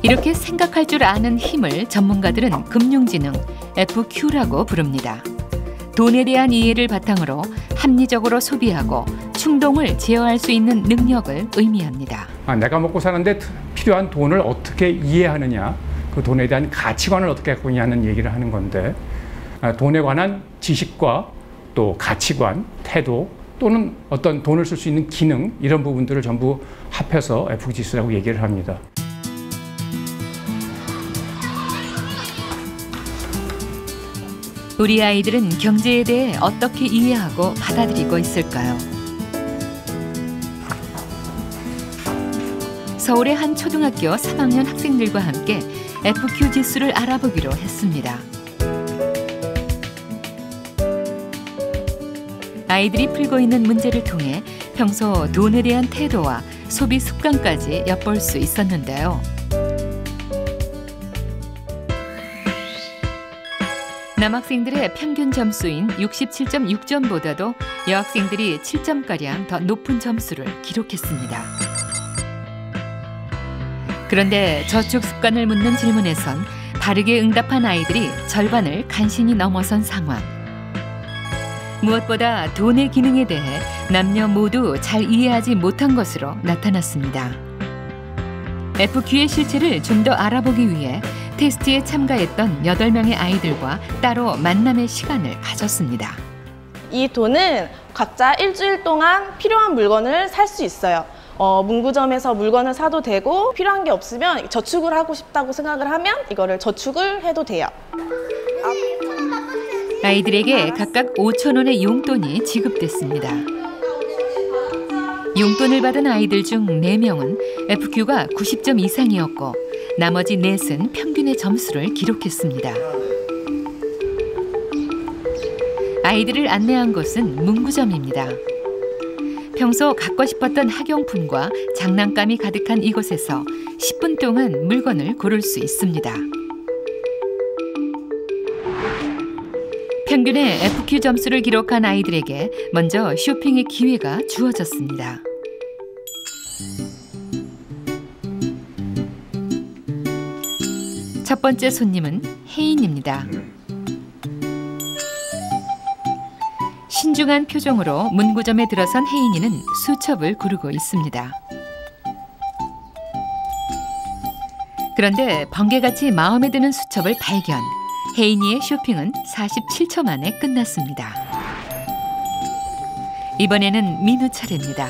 이렇게 생각할 줄 아는 힘을 전문가들은 금융지능, FQ라고 부릅니다. 돈에 대한 이해를 바탕으로 합리적으로 소비하고 충동을 제어할 수 있는 능력을 의미합니다. 내가 먹고 사는데 필요한 돈을 어떻게 이해하느냐, 그 돈에 대한 가치관을 어떻게 갖고 있냐는 얘기를 하는 건데, 돈에 관한 지식과 또 가치관, 태도 또는 어떤 돈을 쓸 수 있는 기능, 이런 부분들을 전부 합해서 FQ 지수라고 얘기를 합니다. 우리 아이들은 경제에 대해 어떻게 이해하고 받아들이고 있을까요? 서울의 한 초등학교 3학년 학생들과 함께 FQ 지수를 알아보기로 했습니다. 아이들이 풀고 있는 문제를 통해 평소 돈에 대한 태도와 소비 습관까지 엿볼 수 있었는데요. 남학생들의 평균 점수인 67.6점보다도 여학생들이 7점가량 더 높은 점수를 기록했습니다. 그런데 저축 습관을 묻는 질문에선 바르게 응답한 아이들이 절반을 간신히 넘어선 상황. 무엇보다 돈의 기능에 대해 남녀 모두 잘 이해하지 못한 것으로 나타났습니다. FQ의 실체를 좀 더 알아보기 위해 테스트에 참가했던 8명의 아이들과 따로 만남의 시간을 가졌습니다. 이 돈은 각자 일주일 동안 필요한 물건을 살 수 있어요. 문구점에서 물건을 사도 되고, 필요한 게 없으면 저축을 하고 싶다고 생각을 하면 이거를 저축을 해도 돼요. 아이들에게 각각 5,000원의 용돈이 지급됐습니다. 용돈을 받은 아이들 중 4명은 FQ가 90점 이상이었고 나머지 넷은 평균의 점수를 기록했습니다. 아이들을 안내한 곳은 문구점입니다. 평소 갖고 싶었던 학용품과 장난감이 가득한 이곳에서 10분 동안 물건을 고를 수 있습니다. 평균의 FQ 점수를 기록한 아이들에게 먼저 쇼핑의 기회가 주어졌습니다. 첫 번째 손님은 혜인입니다. 신중한 표정으로 문구점에 들어선 혜인이는 수첩을 고르고 있습니다. 그런데 번개같이 마음에 드는 수첩을 발견. 혜인이의 쇼핑은 47초 만에 끝났습니다. 이번에는 민우 차례입니다.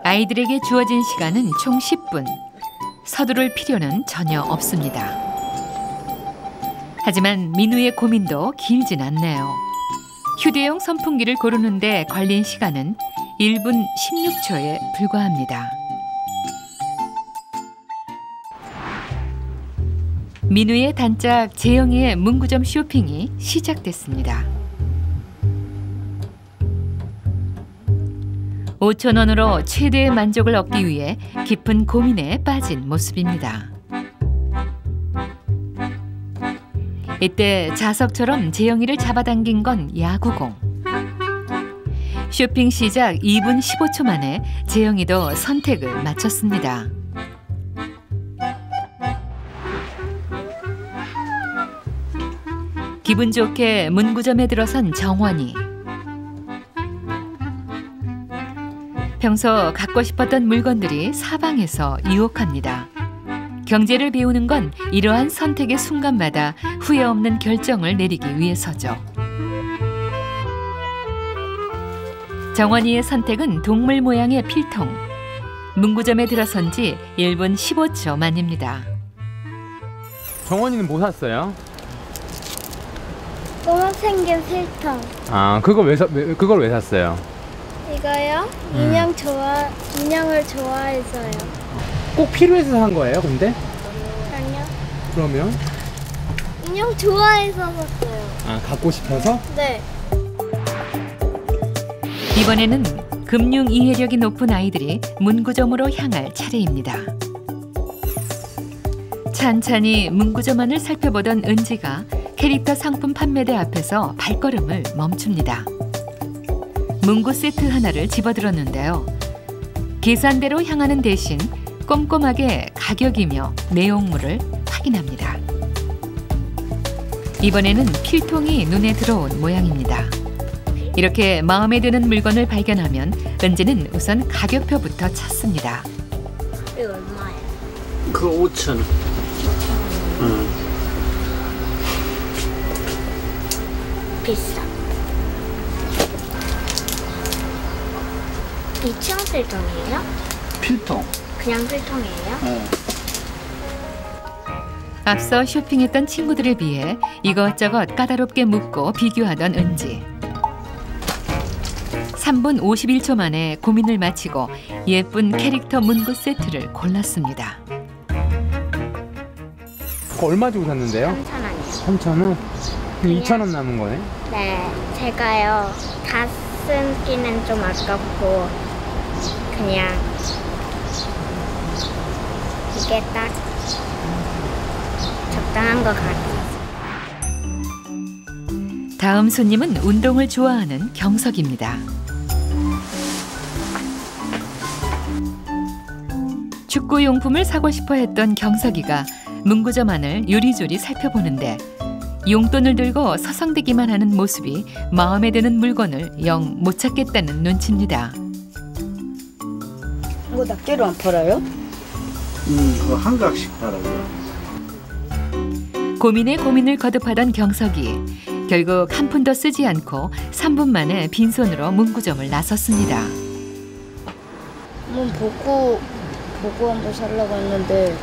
아이들에게 주어진 시간은 총 10분. 서두를 필요는 전혀 없습니다. 하지만 민우의 고민도 길진 않네요. 휴대용 선풍기를 고르는데 걸린 시간은 1분 16초에 불과합니다. 민우의 단짝 재영이의 문구점 쇼핑이 시작됐습니다. 5,000원으로 최대의 만족을 얻기 위해 깊은 고민에 빠진 모습입니다. 이때 자석처럼 재영이를 잡아당긴 건 야구공. 쇼핑 시작 2분 15초 만에 재영이도 선택을 마쳤습니다. 기분 좋게 문구점에 들어선 정원이. 평소 갖고 싶었던 물건들이 사방에서 유혹합니다. 경제를 배우는 건 이러한 선택의 순간마다 후회 없는 결정을 내리기 위해서죠. 정원이의 선택은 동물 모양의 필통. 문구점에 들어선 지 1분 15초 만입니다. 정원이는 뭐 샀어요? 꼬마 생긴 필통. 아, 그걸 왜 샀어요? 이거요? 인형을 좋아해서요. 꼭 필요해서 산 거예요, 근데? 아니요. 그러면? 인형 좋아해서 샀어요. 아, 갖고 싶어서? 네. 이번에는 금융 이해력이 높은 아이들이 문구점으로 향할 차례입니다. 찬찬히 문구점 안을 살펴보던 은지가 캐릭터 상품 판매대 앞에서 발걸음을 멈춥니다. 문구 세트 하나를 집어들었는데요. 계산대로 향하는 대신 꼼꼼하게 가격이며 내용물을 확인합니다. 이번에는 필통이 눈에 들어온 모양입니다. 이렇게 마음에 드는 물건을 발견하면 은지는 우선 가격표부터 찾습니다. 이거 얼마예요? 그거 5,000원. 비싸. 2층 필통이에요? 필통. 그냥 필통이에요? 앞서 쇼핑했던 친구들에 비해 이것저것 까다롭게 묻고 비교하던 은지. 3분 51초 만에 고민을 마치고 예쁜 캐릭터 문구 세트를 골랐습니다. 그거 얼마 주고 샀는데요? 3,000원이요. 3,000원? 2,000원 남은 거네? 네, 제가요. 다 쓰기는 좀 아깝고 그냥 이게 딱 적당한 것 같아요. 다음 손님은 운동을 좋아하는 경석입니다. 축구용품을 사고 싶어 했던 경석이가 문구점 안을 요리조리 살펴보는데 용돈을 들고 서성대기만 하는 모습이 마음에 드는 물건을 영 못 찾겠다는 눈치입니다. 이거 낱개로 안 팔아요? 그거 한 각씩 팔아요. 고민에 고민을 거듭하던 경석이 결국 한 푼 더 쓰지 않고 3분 만에 빈손으로 문구점을 나섰습니다. 한번 보고 한번 살려고 했는데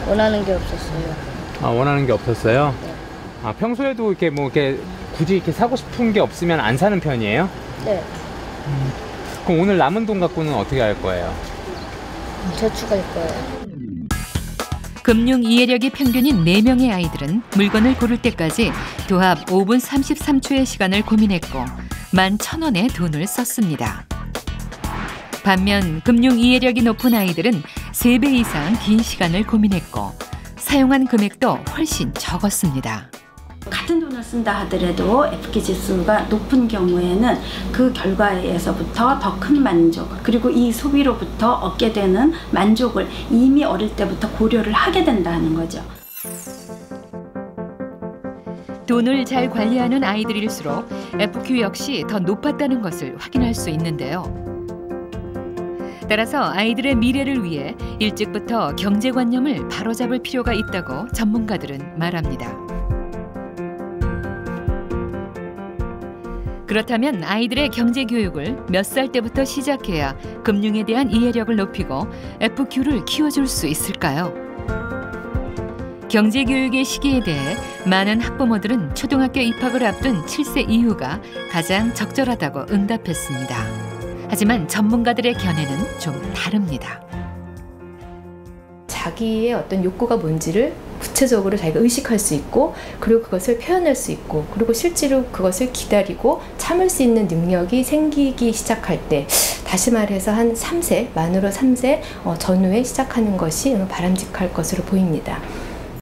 원하는 게 없었어요. 아, 원하는 게 없었어요? 아, 평소에도 이렇게 뭐 이렇게 굳이 이렇게 사고 싶은 게 없으면 안 사는 편이에요? 네, 그럼 오늘 남은 돈 갖고는 어떻게 할 거예요? 저축할 거예요. 금융 이해력이 평균인 4명의 아이들은 물건을 고를 때까지 도합 5분 33초의 시간을 고민했고 11,000원의 돈을 썼습니다. 반면 금융 이해력이 높은 아이들은 3배 이상 긴 시간을 고민했고 사용한 금액도 훨씬 적었습니다. 같은 돈을 쓴다 하더라도 FK 지수가 높은 경우에는 그 결과에서부터 더 큰 만족, 그리고 이 소비로부터 얻게 되는 만족을 이미 어릴 때부터 고려를 하게 된다는 거죠. 돈을 잘 관리하는 아이들일수록 FQ 역시 더 높았다는 것을 확인할 수 있는데요. 따라서 아이들의 미래를 위해 일찍부터 경제관념을 바로잡을 필요가 있다고 전문가들은 말합니다. 그렇다면 아이들의 경제교육을 몇 살 때부터 시작해야 금융에 대한 이해력을 높이고 FQ를 키워줄 수 있을까요? 경제교육의 시기에 대해 많은 학부모들은 초등학교 입학을 앞둔 7세 이후가 가장 적절하다고 응답했습니다. 하지만 전문가들의 견해는 좀 다릅니다. 자기의 어떤 욕구가 뭔지를 구체적으로 자기가 의식할 수 있고 그리고 그것을 표현할 수 있고 그리고 실제로 그것을 기다리고 참을 수 있는 능력이 생기기 시작할 때 다시 말해서 한 3세, 만으로 3세 전후에 시작하는 것이 바람직할 것으로 보입니다.